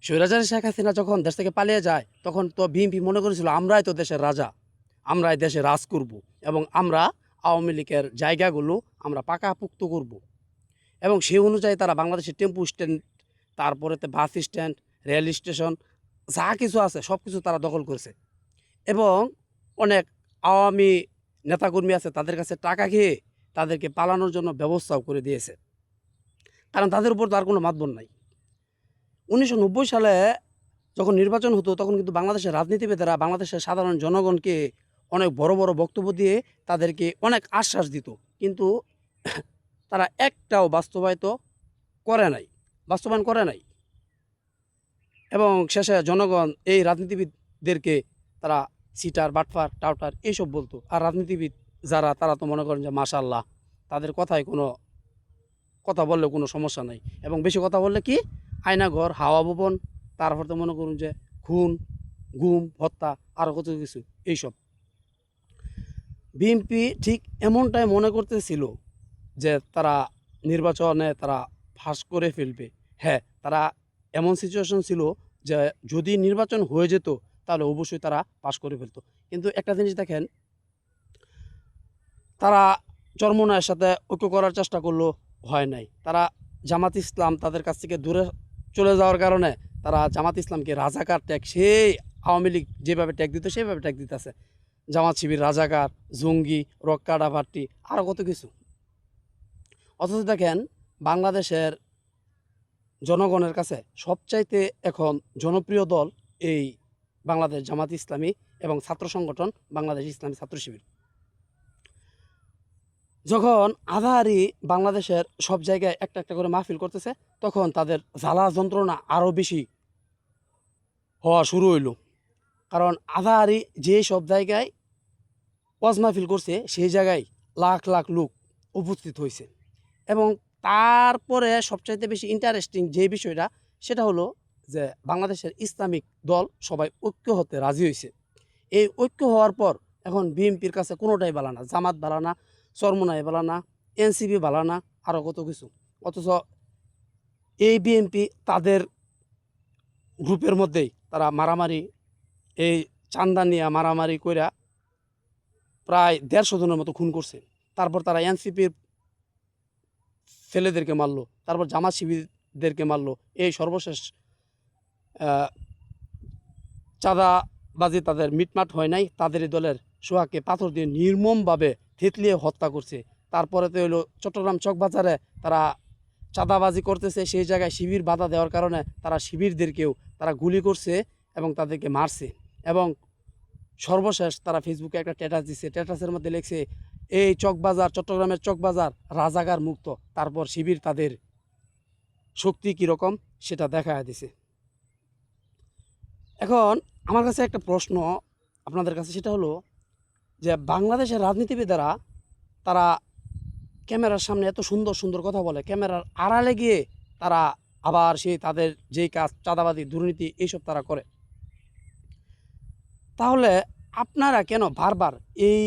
স্বৈরাচারী শেখ হাসিনা যখন দেশ থেকে পালিয়ে যায় তখন তো বিএনপি মনে করেছিল আমরাই তো দেশের রাজা, আমরাই দেশে রাজ করব এবং আমরা আওয়ামী লীগের জায়গাগুলো আমরা পাকাপুক্ত করব। এবং সেই অনুযায়ী তারা বাংলাদেশের টেম্পু স্ট্যান্ড, তারপরেতে বাস স্ট্যান্ড, রেল স্টেশন যা কিছু আছে সব কিছু তারা দখল করেছে। এবং অনেক আওয়ামী নেতাকর্মী আছে তাদের কাছে টাকা খেয়ে তাদেরকে পালানোর জন্য ব্যবস্থাও করে দিয়েছে, কারণ তাদের উপর তার কোনো মাতবর নাই। 1990 সালে যখন নির্বাচন হতো তখন কিন্তু বাংলাদেশের রাজনীতিবিদেরা বাংলাদেশের সাধারণ জনগণকে অনেক বড় বড় বক্তব্য দিয়ে তাদেরকে অনেক আশ্বাস দিত, কিন্তু তারা একটাও বাস্তবায়ন করে নাই। এবং শেষে জনগণ এই রাজনীতিবিদদেরকে তারা সিটার, বাটফার, টাউটার এইসব বলতো। আর রাজনীতিবিদ যারা তারা তো মনে করেন যে মাশাআল্লাহ, তাদের কথায় কোনো কথা বললে কোনো সমস্যা নাই। এবং বেশি কথা বললে কি আয়নাঘর, হাওয়া ভবন, তারপর তো মনে করুন যে খুন, গুম, হত্যা, আরও কত কিছু এইসব। বিএনপি ঠিক এমনটাই মনে করতেছিল যে তারা নির্বাচনে তারা ফাঁস করে ফেলবে। হ্যাঁ, তারা এমন সিচুয়েশন ছিল যে যদি নির্বাচন হয়ে যেত তাহলে অবশ্যই তারা পাস করে ফেলতো। কিন্তু একটা জিনিস দেখেন, তারা চরমোনাইয়ের সাথে ঐক্য করার চেষ্টা করলো, হয় নাই। তারা জামাত ইসলাম তাদের কাছ থেকে দূরে চলে যাওয়ার কারণে তারা জামাত ইসলামকে রাজাকার ট্যাগ, সেই আওয়ামী লীগ যেভাবে ট্যাগ দিত সেইভাবে ট্যাগ দিতেছে। জামাত শিবির রাজাকার, জঙ্গি, রক্কাডা পার্টি, আরও কত কিছু। অথচ দেখেন বাংলাদেশের জনগণের কাছে সবচাইতে এখন জনপ্রিয় দল এই বাংলাদেশ জামাত ইসলামী এবং ছাত্র সংগঠন বাংলাদেশ ইসলামী ছাত্র শিবির। যখন আধাআরি বাংলাদেশের সব জায়গায় একটা একটা করে মাহফিল করতেছে তখন তাদের জ্বালা যন্ত্রণা আরও বেশি হওয়া শুরু হইল। কারণ আধাআরি যে সব জায়গায় ওয়াজ মাহফিল করছে সেই জায়গায় লাখ লাখ লোক উপস্থিত হয়েছে। এবং তারপরে সবচাইতে বেশি ইন্টারেস্টিং যে বিষয়টা সেটা হলো যে বাংলাদেশের ইসলামিক দল সবাই ঐক্য হতে রাজি হয়েছে। এই ঐক্য হওয়ার পর এখন বিএনপির কাছে কোনোটাই বালা না, জামাত বালা না, চরমোনাই বালা না, এনসিপি বালা না, আরও কত কিছু। অথচ এই বিএনপি তাদের গ্রুপের মধ্যেই তারা মারামারি, এই চান্দা নিয়ে মারামারি কইরা প্রায় 150 জনের মতো খুন করছে। তারপর তারা এনসিপির ছেলেদেরকে মারলো, তারপর জামাত শিবিরদেরকে মারলো। এই সর্বশেষ চাঁদাবাজি তাদের মিটমাট হয় নাই, তাদেরই দলের সোহাগকে পাথর দিয়ে নির্মমভাবে থেতলিয়ে হত্যা করছে। তারপরে তো হলো চট্টগ্রাম চকবাজারে তারা চাঁদাবাজি করতেছে, সেই জায়গায় শিবির বাধা দেওয়ার কারণে তারা শিবিরদেরকেও তারা গুলি করছে এবং তাদেরকে মারছে। এবং সর্বশেষ তারা ফেসবুকে একটা স্ট্যাটাস দিচ্ছে, স্ট্যাটাসের মধ্যে লিখছে এই চকবাজার, চট্টগ্রামের চকবাজার রাজাকার মুক্ত। তারপর শিবির তাদের শক্তি কীরকম সেটা দেখা দিছে। এখন আমার কাছে একটা প্রশ্ন আপনাদের কাছে, সেটা হলো যে বাংলাদেশের রাজনীতিবিদেরা তারা ক্যামেরার সামনে এত সুন্দর সুন্দর কথা বলে, ক্যামেরার আড়ালে গিয়ে তারা আবার সেই তাদের যেই কাজ, চাঁদাবাজি, দুর্নীতি এইসব তারা করে। তাহলে আপনারা কেন বারবার এই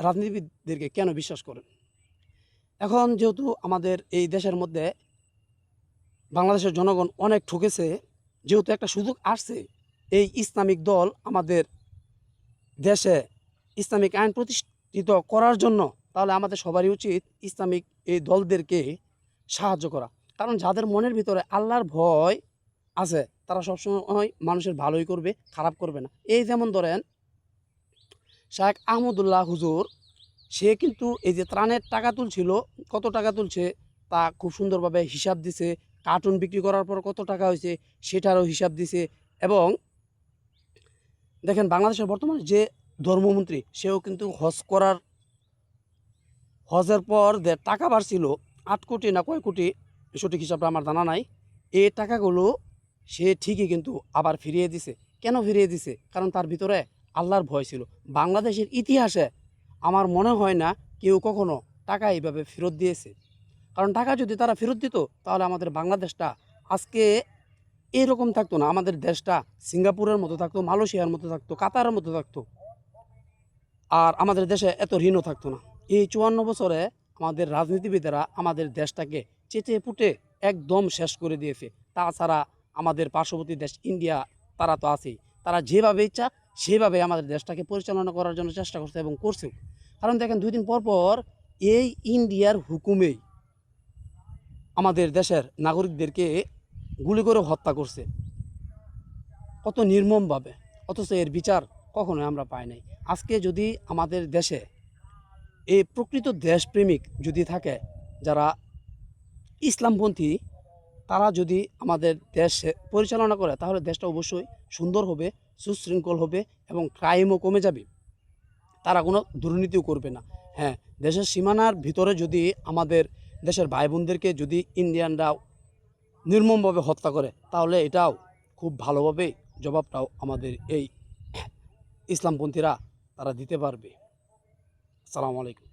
রাজনীতিবিদদেরকে কেন বিশ্বাস করেন? এখন যেহেতু আমাদের এই দেশের মধ্যে বাংলাদেশের জনগণ অনেক ঠকেছে, যেহেতু একটা সুযোগ আসছে এই ইসলামিক দল আমাদের দেশে ইসলামিক আইন প্রতিষ্ঠিত করার জন্য, তাহলে আমাদের সবারই উচিত ইসলামিক এই দলদেরকে সাহায্য করা। কারণ যাদের মনের ভিতরে আল্লাহর ভয় আছে তারা সবসময় মানুষের ভালোই করবে, খারাপ করবে না। এই যেমন ধরেন শেখ আহমদুল্লাহ হুজুর, সে কিন্তু এই যে ত্রাণের টাকা তুলছিল, কত টাকা তুলছে তা খুব সুন্দরভাবে হিসাব দিছে। কার্টুন বিক্রি করার পর কত টাকা হয়েছে সেটারও হিসাব দিছে। এবং দেখেন বাংলাদেশের বর্তমানে যে ধর্মমন্ত্রী, সেও কিন্তু হজের পর যে টাকা বাড়ছিল 8 কোটি না কয় কোটি, সঠিক হিসাবটা আমার জানা নাই, এই টাকাগুলো সে ঠিকই কিন্তু আবার ফিরিয়ে দিছে। কেন ফিরিয়ে দিছে? কারণ তার ভিতরে আল্লাহর ভয় ছিল। বাংলাদেশের ইতিহাসে আমার মনে হয় না কেউ কখনো টাকা এইভাবে ফেরত দিয়েছে। কারণ টাকা যদি তারা ফেরত দিত তাহলে আমাদের বাংলাদেশটা আজকে এরকম থাকতো না। আমাদের দেশটা সিঙ্গাপুরের মতো থাকতো, মালয়েশিয়ার মতো থাকতো, কাতারের মতো থাকতো, আর আমাদের দেশে এত ঋণও থাকতো না। এই 54 বছরে আমাদের রাজনীতিবিদেরা আমাদের দেশটাকে চেটে পুটে একদম শেষ করে দিয়েছে। তাছাড়া আমাদের পার্শ্ববর্তী দেশ ইন্ডিয়া, তারা তো আছেই। তারা যেভাবে ইচ্ছা সেভাবে আমাদের দেশটাকে পরিচালনা করার জন্য চেষ্টা করছে এবং করছেও। কারণ দেখেন 2 দিন পর পর এই ইন্ডিয়ার হুকুমেই আমাদের দেশের নাগরিকদেরকে গুলি করে হত্যা করছে। কত নির্মমভাবে। অথচ এর বিচার কখনোই আমরা পাই নাই। আজকে যদি আমাদের দেশে এই প্রকৃত দেশপ্রেমিক যদি থাকে, যারা ইসলামপন্থী, তারা যদি আমাদের দেশ পরিচালনা করে, তাহলে দেশটা অবশ্যই সুন্দর হবে, সুশৃঙ্খল হবে এবং ক্রাইমও কমে যাবে। তারা কোনো দুর্নীতিও করবে না। হ্যাঁ, দেশের সীমানার ভিতরে যদি আমাদের দেশের ভাই বোনদেরকে যদি ইন্ডিয়ানরা নির্মমভাবে হত্যা করে, তাহলে এটাও খুব ভালোভাবে জবাবটাও আমাদের এই ইসলামপন্থীরা তারা দিতে পারবে। আসসালামু আলাইকুম।